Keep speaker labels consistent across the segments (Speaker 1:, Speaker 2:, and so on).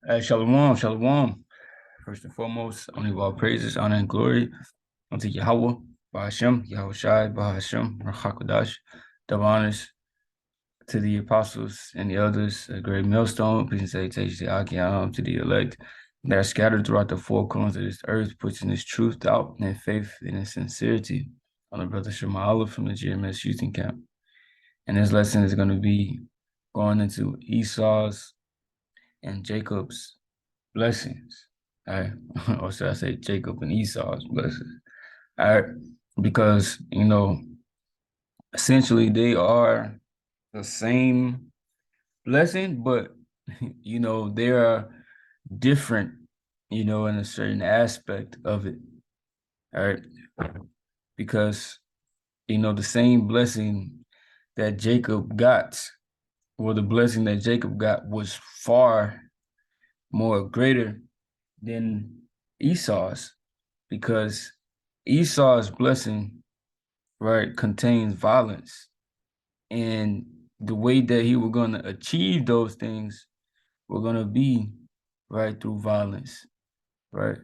Speaker 1: Shalom, shalom. First and foremost, only of all praises, honor, and glory unto Yahweh, Bahashem, Yahweh Shai, Bahashem, Rachakodash. Double honors to the apostles and the elders, a great millstone, peace and salutations to Akim, to the elect that are scattered throughout the four corners of this earth, pushing this truth out in faith and in sincerity. On the brother Shema Allah from the GMS Youth Camp. And this lesson is going to be going into Esau's and Jacob's blessings. All right. Or should I say Jacob and Esau's blessings? All right. Because, essentially they are the same blessing, but, they are different, in a certain aspect of it. All right. Because, the same blessing that Jacob got, or the blessing that Jacob got was far more greater than Esau's, because Esau's blessing, right, contains violence. And the way that he was going to achieve those things were going to be, right, through violence, right,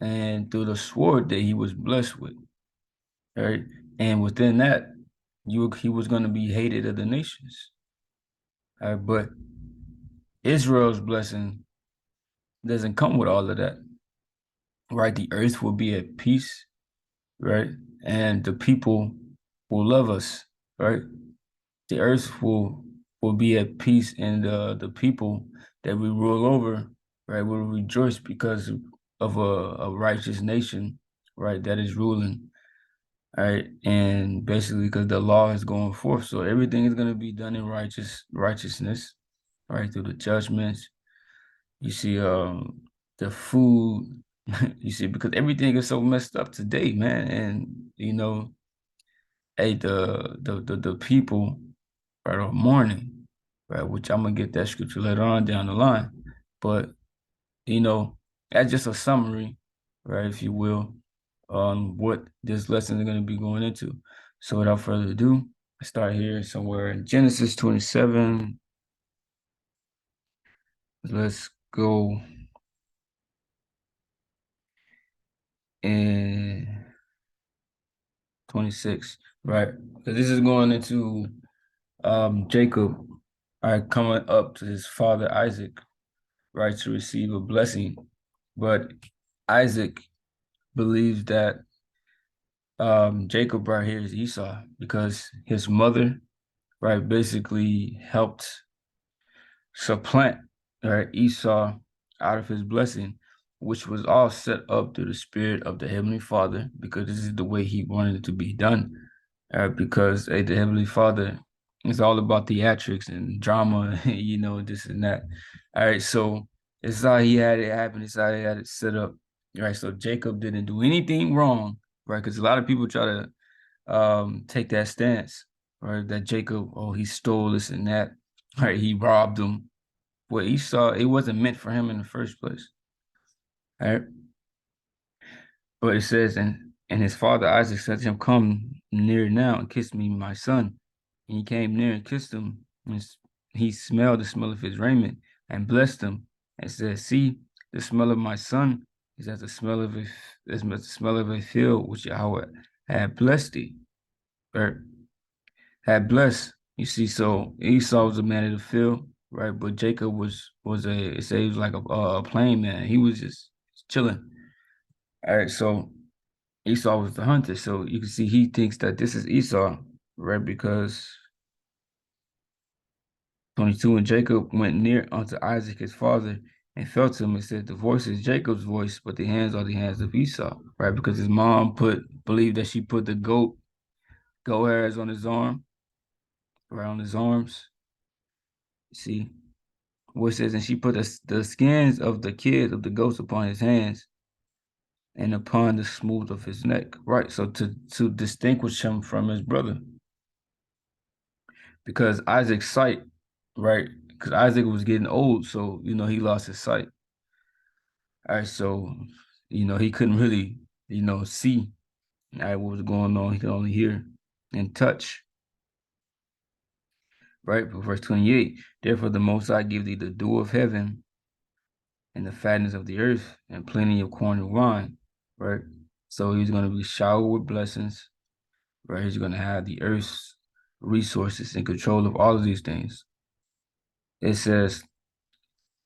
Speaker 1: and through the sword that he was blessed with, right? And within that, he was going to be hated of the nations. Right? But Israel's blessing doesn't come with all of that, right? The earth will be at peace, right? And the people will love us, right? The earth will be at peace, and the people that we rule over, right, will rejoice because of a righteous nation, right, that is ruling, right, and basically because the law is going forth, so everything is going to be done in righteousness, right, through the judgments. You see, the food, you see, because everything is so messed up today, man, and hey, the people, right, are mourning, right, which I'm gonna get that scripture later on down the line, but that's just a summary, right, if you will, on what this lesson is gonna be going into. So without further ado, I start here somewhere in Genesis 27. Let's go in 26, right? So this is going into Jacob, right, coming up to his father Isaac, right, to receive a blessing. But Isaac believes that Jacob right here is Esau because his mother, right, basically helped supplant, right, Esau out of his blessing, which was all set up through the spirit of the Heavenly Father, because this is the way he wanted it to be done. Because the Heavenly Father is all about theatrics and drama, this and that. All right, so it's how he had it happen. It's how he had it set up. Right, so Jacob didn't do anything wrong, right? Because a lot of people try to take that stance, right? That Jacob, oh, he stole this and that, right? He robbed him. Well, Esau, it wasn't meant for him in the first place, right? But it says, and his father Isaac said to him, "Come near now and kiss me, my son." And he came near and kissed him. And he smelled the smell of his raiment and blessed him and said, "See, the smell of my son is as the smell of a field which Yahweh had blessed thee, or had blessed." You see, so Esau was a man of the field, right? But Jacob was a it says he was like a plain man. He was just chilling. All right, so Esau was the hunter. So you can see he thinks that this is Esau, right? Because 22, and Jacob went near unto Isaac his father and felt him and said, "The voice is Jacob's voice, but the hands are the hands of Esau," right? Because his mom believed that she put the goat hairs on his arm, right on his arms. See, what it says, and she put the skins of the kids of the goats upon his hands and upon the smooth of his neck, right? So to distinguish him from his brother, because Isaac's sight, right? Because Isaac was getting old, so he lost his sight. All right, so he couldn't really see, all right, what was going on. He could only hear and touch, right? But verse 28, therefore the Most High give thee the dew of heaven, and the fatness of the earth and plenty of corn and wine, right? So he's going to be showered with blessings, right? He's going to have the earth's resources and control of all of these things. It says,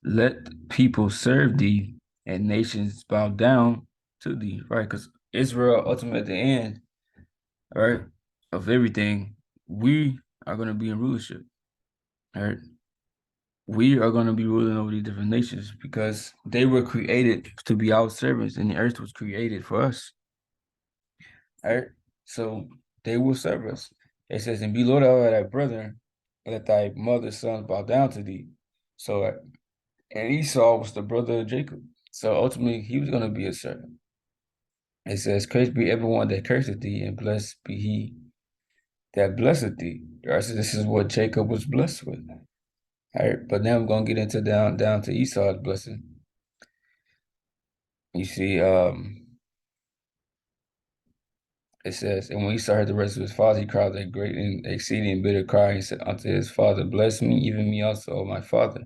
Speaker 1: let people serve thee and nations bow down to thee, right? Because Israel, ultimately at the end, right, of everything, we are going to be in rulership, right? We are going to be ruling over these different nations because they were created to be our servants and the earth was created for us, right? So they will serve us. It says, and be Lord over thy brethren, let thy mother's sons bow down to thee. So, and Esau was the brother of Jacob. So ultimately, he was going to be a servant. It says, cursed be everyone that curseth thee, and blessed be he that blesseth thee. Right? So this is what Jacob was blessed with. All right, but now I'm going to get into down to Esau's blessing. You see, it says, and when Esau heard the rest of his father, he cried a great and exceeding bitter cry. He said unto his father, bless me, even me also, O my father.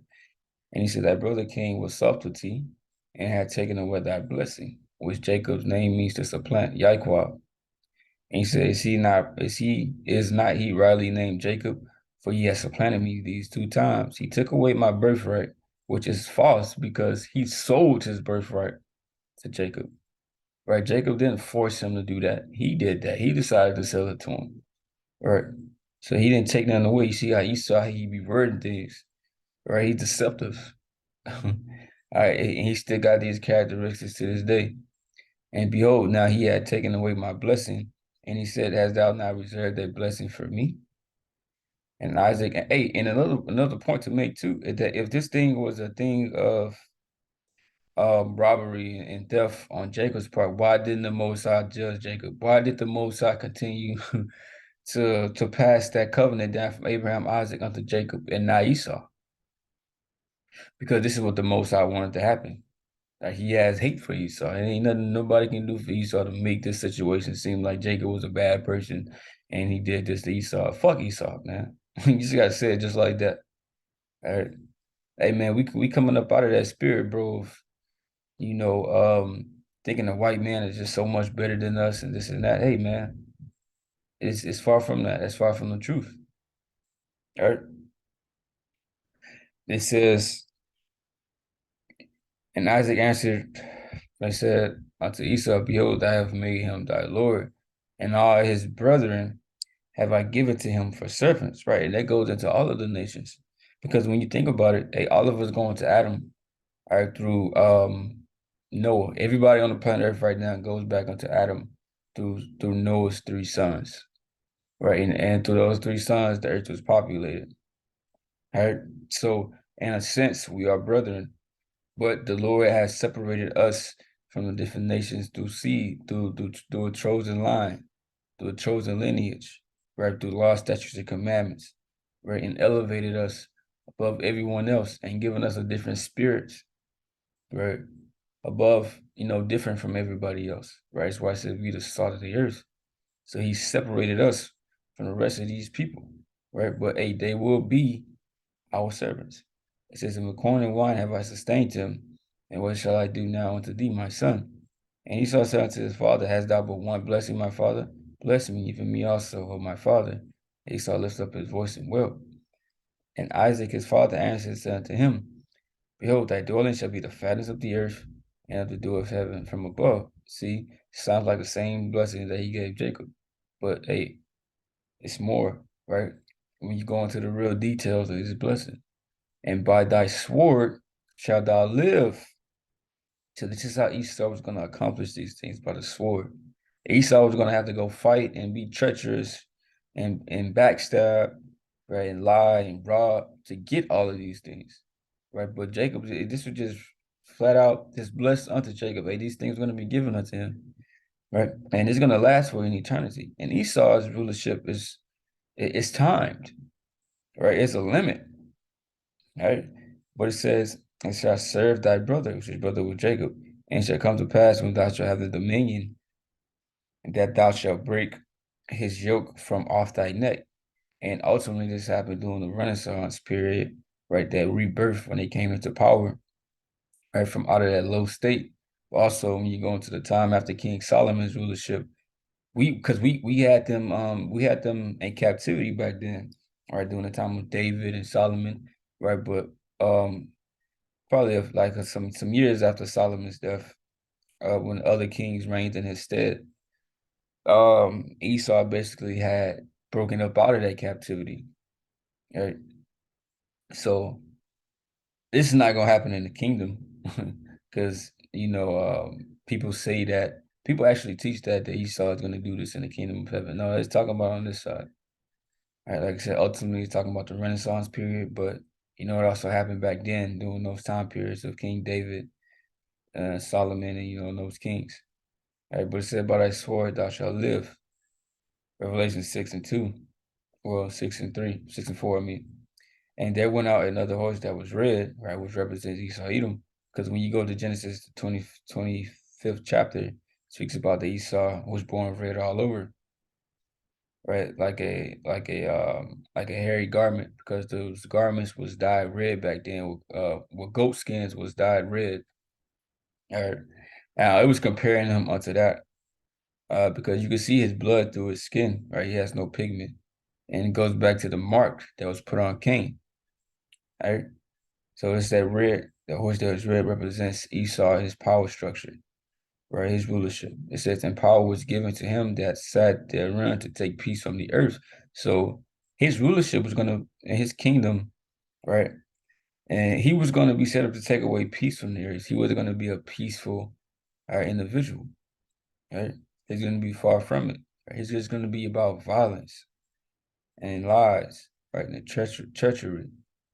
Speaker 1: And he said, thy brother came with subtlety and had taken away thy blessing, which Jacob's name means to supplant, Yahweh. And he said, is not he rightly named Jacob? For he has supplanted me these two times. He took away my birthright, which is false because he sold his birthright to Jacob. Right? Jacob didn't force him to do that. He did that. He decided to sell it to him. Right. So he didn't take nothing away. You see how Esau he be wording things. Right? He's deceptive. All right, and he still got these characteristics to this day. And behold, now he had taken away my blessing. And he said, hast thou not reserved that blessing for me? And Isaac, and hey, and another point to make too, is that if this thing was a thing of robbery and theft on Jacob's part, why didn't the Most High judge Jacob? Why did the Most High continue to pass that covenant down from Abraham, Isaac unto Jacob and not Esau? Because this is what the Most High wanted to happen. Like he has hate for Esau. And ain't nothing nobody can do for Esau to make this situation seem like Jacob was a bad person and he did this to Esau. Fuck Esau, man. You just gotta say it just like that. All right. Hey man, we coming up out of that spirit, bro. Of, thinking the white man is just so much better than us and this and that. Hey man, it's far from that. That's far from the truth. All right. It says, and Isaac answered, they said unto Esau, behold, I have made him thy Lord, and all his brethren have I given to him for servants, right? And that goes into all of the nations. Because when you think about it, hey, all of us going to Adam are through Noah. Everybody on the planet Earth right now goes back onto Adam through Noah's three sons. Right. And through those three sons, the earth was populated. Right. So in a sense, we are brethren, but the Lord has separated us from the different nations through seed, through a chosen line, through a chosen lineage, right? Through law, statutes, and commandments, right? And elevated us above everyone else and given us a different spirit, right? Above, different from everybody else, right? That's why I said we the salt of the earth. So he separated us from the rest of these people, right? But hey, they will be our servants. It says, in the corn and wine have I sustained him, and what shall I do now unto thee, my son? And Esau said unto his father, hast thou but one blessing, my father? Bless me, even me also, O my father. Esau lifted up his voice and wept. And Isaac his father answered and said unto him, behold, thy dwelling shall be the fatness of the earth and of the dew of heaven from above. See, sounds like the same blessing that he gave Jacob. But hey, it's more, right? When you go into the real details of this blessing. And by thy sword shalt thou live. So this is how Esau was going to accomplish these things, by the sword. Esau was going to have to go fight and be treacherous and backstab, right, and lie and rob to get all of these things, right? But Jacob, this was just flat out just blessed unto Jacob. Hey, these things are going to be given unto him, right? And it's going to last for an eternity. And Esau's rulership is timed, right? It's a limit, right? But it says, and shall serve thy brother, which is brother with Jacob, and it shall come to pass when thou shalt have the dominion, that thou shalt break his yoke from off thy neck. And ultimately, this happened during the Renaissance period, right? That rebirth when they came into power. right, from out of that low state. Also, when you go into the time after King Solomon's rulership, we had them in captivity back then, right, during the time of David and Solomon, right? But um probably like some years after Solomon's death, when other kings reigned in his stead, Esau basically had broken up out of that captivity, right? So this is not gonna happen in the kingdom, because people say that people actually teach that Esau is gonna do this in the kingdom of heaven. No, it's talking about on this side. Right, like I said, ultimately it's talking about the Renaissance period, but you know what also happened back then during those time periods of King David, Solomon, and those kings. Right, but it said, "By thy sword thou shalt live." Revelation 6:2, well, 6:3, 6:4, I mean. And there went out another horse that was red, right, which represents Esau Edom. Because when you go to Genesis 25th chapter, it speaks about the Esau was born red all over, right? Like a hairy garment, because those garments was dyed red back then. With goat skins was dyed red. Right? Now it was comparing him unto that, because you can see his blood through his skin, right? He has no pigment. And it goes back to the mark that was put on Cain, right? So it's that red, the horse that is red represents Esau, his power structure, right? His rulership. It says, and power was given to him that sat therein to take peace from the earth. So his rulership was gonna, and his kingdom, right? And he was gonna be set up to take away peace from the earth. He wasn't gonna be a peaceful, individual, right? He's gonna be far from it. Right? He's just gonna be about violence and lies, right? And treachery,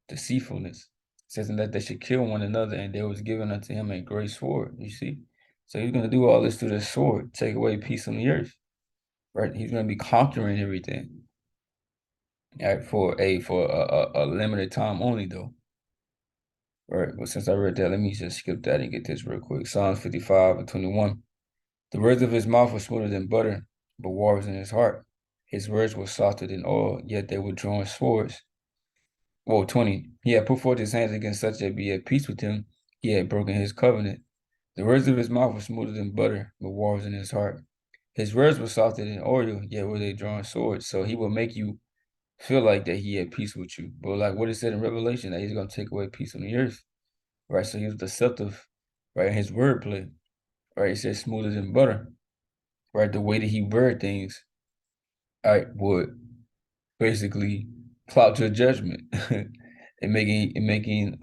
Speaker 1: deceitfulness. It says that they should kill one another, and there was given unto him a great sword. You see? So he's gonna do all this through the sword, take away peace on the earth. Right? He's gonna be conquering everything. Right, for a limited time only though. Right. But since I read that, let me just skip that and get this real quick. Psalms 55:21. The words of his mouth were smoother than butter, but war was in his heart. His words were softer than oil, yet they were drawn swords. Well, 20. He had put forth his hands against such that be at peace with him. He had broken his covenant. The words of his mouth were smoother than butter, but war was in his heart. His words were softer than oil, yet were they drawn swords. So he will make you feel like that he had peace with you. But like what it said in Revelation, that he's going to take away peace on the earth. Right? So he was deceptive, right? His wordplay, right? It says smoother than butter, right? The way that he word things, right, would basically cloud your judgment and making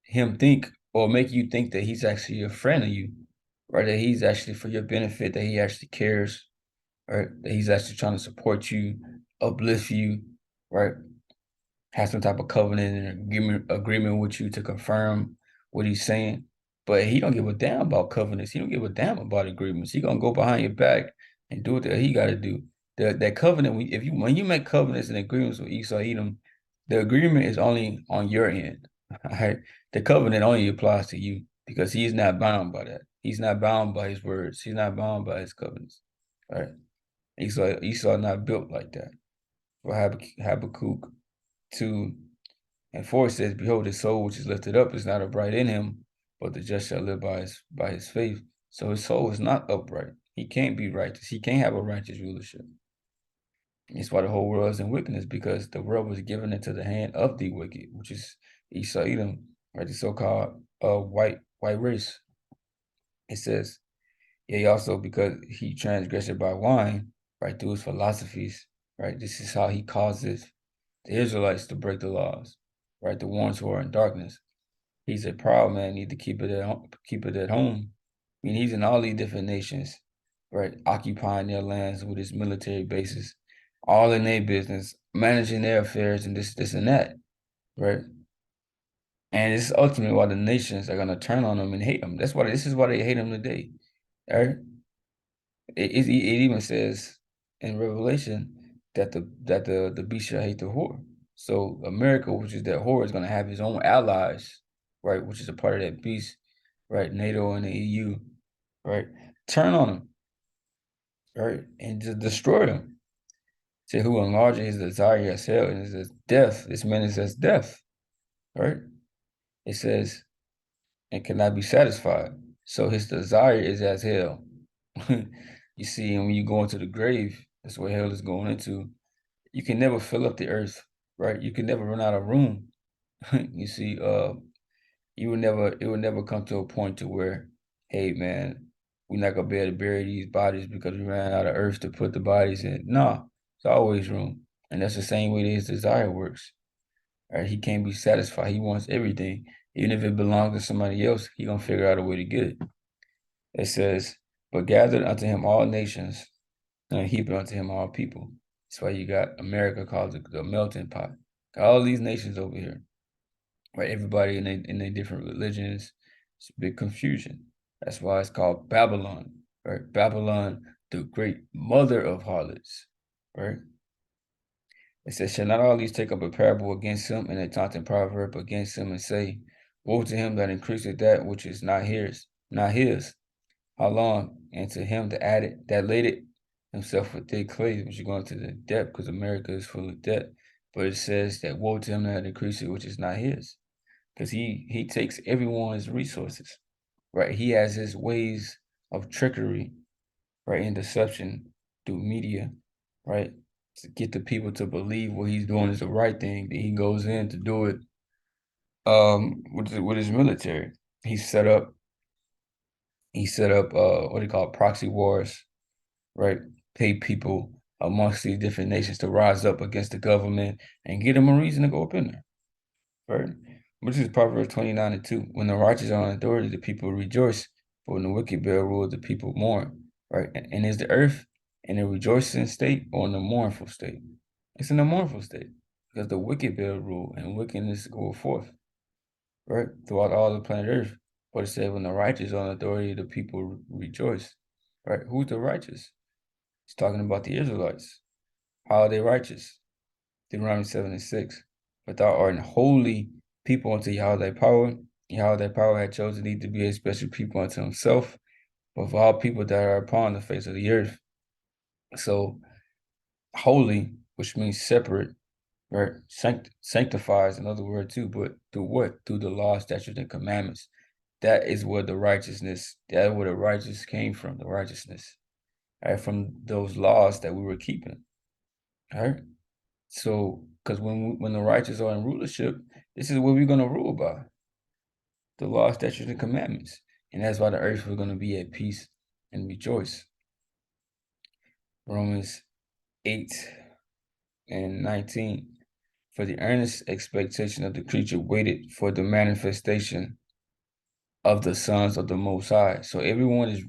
Speaker 1: him think, or make you think that he's actually a friend of you, right? That he's actually for your benefit, that he actually cares, right? That he's actually trying to support you, uplift you, right? Have some type of covenant and agreement with you to confirm what he's saying. But he don't give a damn about covenants. He don't give a damn about agreements. He gonna go behind your back and do what he got to do. That covenant, when you make covenants and agreements with Esau Edom, the agreement is only on your end. All right, the covenant only applies to you because he's not bound by that. He's not bound by his words. He's not bound by his covenants. All right, Esau not built like that. For Habakkuk 2:4 says, "Behold, his soul which is lifted up is not upright in him, but the just shall live by his faith." So his soul is not upright. He can't be righteous. He can't have a righteous rulership. That's why the whole world is in wickedness, because the world was given into the hand of the wicked, which is Esau Edom, right? The so-called white race. It says, "Yea, also because he transgressed by wine, right, through his philosophies, right? This is how he causes the Israelites to break the laws, right? The ones who are in darkness. He's a proud man, need to keep it at home, keep it at home. I mean, he's in all these different nations, right? Occupying their lands with his military bases, all in their business, managing their affairs and this and that, right? And it's ultimately why the nations are gonna turn on him and hate him. This is why they hate him today. Right? It even says in Revelation that the beast shall hate the whore. So America, which is that whore, is going to have his own allies, right? Which is a part of that beast, right? NATO and the EU, right? Turn on him, right, and just destroy him. Say who enlarges his desire as hell, and it says death. This man is as death, right? It says and cannot be satisfied. So his desire is as hell. You see, and when you go into the grave, that's what hell is going into. You can never fill up the earth, right? You can never run out of room. You see, it would never come to a point to where, hey man, we're not gonna be able to bury these bodies because we ran out of earth to put the bodies in. No, it's always room. And that's the same way that his desire works. Right? He can't be satisfied. He wants everything. Even if it belongs to somebody else, he gonna figure out a way to get it. It says, but gathered unto him all nations, and heaped unto him all people. That's why you got America called the melting pot. Got all these nations over here, right? Everybody in their different religions. It's a big confusion. That's why it's called Babylon, right? Babylon, the great mother of harlots, right? It says, shall not all these take up a parable against him and a taunting proverb against him and say, woe to him that increaseth that which is not his, not his. How long? And to him that added, that laid himself with thick clay, which is going to the debt, because America is full of debt. But it says that woe to him that increaseth which is not his. Because he takes everyone's resources, right? He has his ways of trickery, right, and deception through media, right, to get the people to believe what he's doing is the right thing. That he goes in to do it with his military. He set up what they call proxy wars, right? Pay people amongst these different nations to rise up against the government and get them a reason to go up in there, right? Which is Proverbs 29:2. When the righteous are in authority, the people rejoice, but when the wicked bear rule, the people mourn, right? And is the earth in a rejoicing state or in a mournful state? It's in a mournful state because the wicked bear rule and wickedness go forth, right? Throughout all the planet Earth. But it said when the righteous are in authority, the people rejoice, right? Who's the righteous? It's talking about the Israelites. How are they righteous? Deuteronomy 7:6. But thou art an holy people unto Yahweh thy power. Yahweh thy power had chosen thee to be a special people unto himself, of all people that are upon the face of the earth. So holy, which means separate, right? Sanctifies, another word too, but through what? Through the law, statutes, and commandments. That is where the righteousness, that is where the righteous came from, the righteousness, right? From those laws that we were keeping, right? So, because when the righteous are in rulership, this is what we're going to rule by: the law, statutes, and commandments. And that's why the earth was going to be at peace and rejoice. Romans 8:19. For the earnest expectation of the creature waited for the manifestation of the sons of the Most High. So everyone is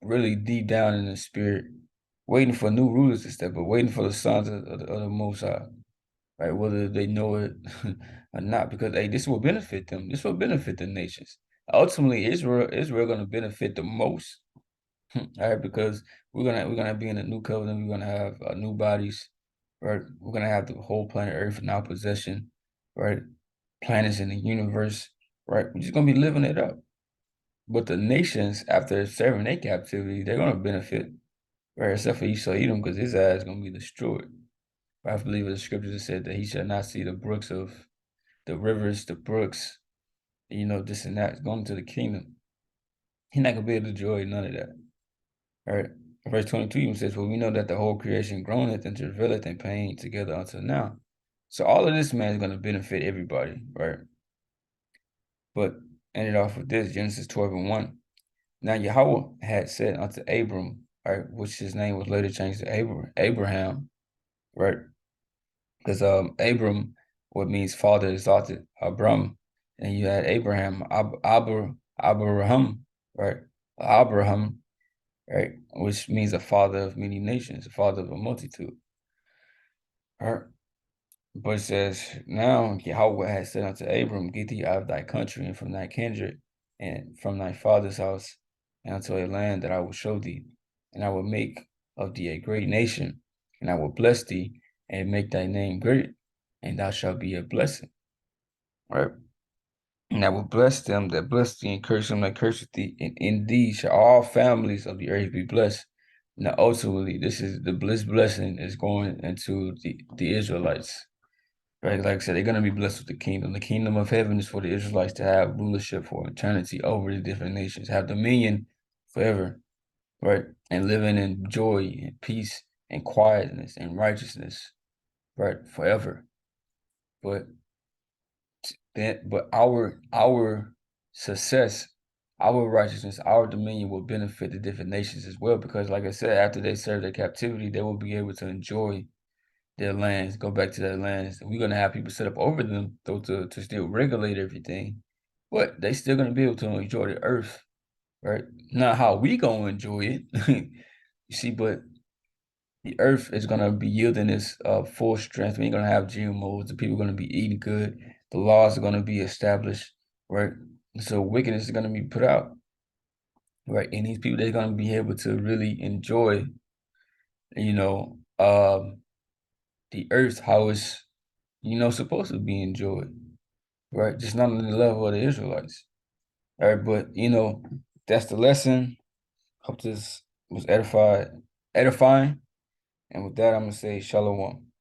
Speaker 1: really deep down in the spirit, waiting for new rulers to step up, waiting for the sons of the Most High, right? Whether they know it or not, because hey, this will benefit them. This will benefit the nations. Ultimately, Israel going to benefit the most, all right? Because we're gonna be in a new covenant. We're gonna have new bodies, right? We're gonna have the whole planet Earth in our possession, right? Planets in the universe, right? We're just gonna be living it up. But the nations, after serving their captivity, they're gonna benefit, right? Except for Esau Edom, because his ass is gonna be destroyed. I believe the scriptures said that he shall not see the brooks of the rivers, the brooks, this and that going to the kingdom. He's not gonna be able to enjoy none of that. All right. Verse 22 even says, well, we know that the whole creation groaneth and travaileth in pain together until now. So all of this, man, is gonna benefit everybody, right? But ended off with this, Genesis 12:1. Now Yahweh had said unto Abram, right, which his name was later changed to Abraham, right? Because Abram, what means father exalted, Abram, and you had Abraham, Abraham, right? Abraham, right, which means a father of many nations, a father of a multitude. All right. But it says, now Yahweh has said unto Abram, get thee out of thy country and from thy kindred and from thy father's house and unto a land that I will show thee. And I will make of thee a great nation, and I will bless thee and make thy name great, and thou shalt be a blessing. Right? And I will bless them that bless thee, and curse them that curse thee. And in thee shall all families of the earth be blessed. Now, ultimately, this is the blessing is going into the Israelites. right? Like I said, they're gonna be blessed with the kingdom. The kingdom of heaven is for the Israelites to have rulership for eternity over the different nations, have dominion forever, right? And living in joy and peace and quietness and righteousness, right? Forever. But but our success, our righteousness, our dominion will benefit the different nations as well. Because like I said, after they serve their captivity, they will be able to enjoy their lands, go back to their lands. We're gonna have people set up over them though to still regulate everything. But they still gonna be able to enjoy the earth, right? Not how we gonna enjoy it. You see, but the earth is gonna be yielding its full strength. We ain't gonna have GMOs. The people are gonna be eating good. The laws are gonna be established, right? So wickedness is gonna be put out, right? And these people they're gonna be able to really enjoy, you know, the earth how it's supposed to be enjoyed, right? Just not on the level of the Israelites. All right, but that's the lesson. Hope this was edifying. And with that, I'm gonna say shalom.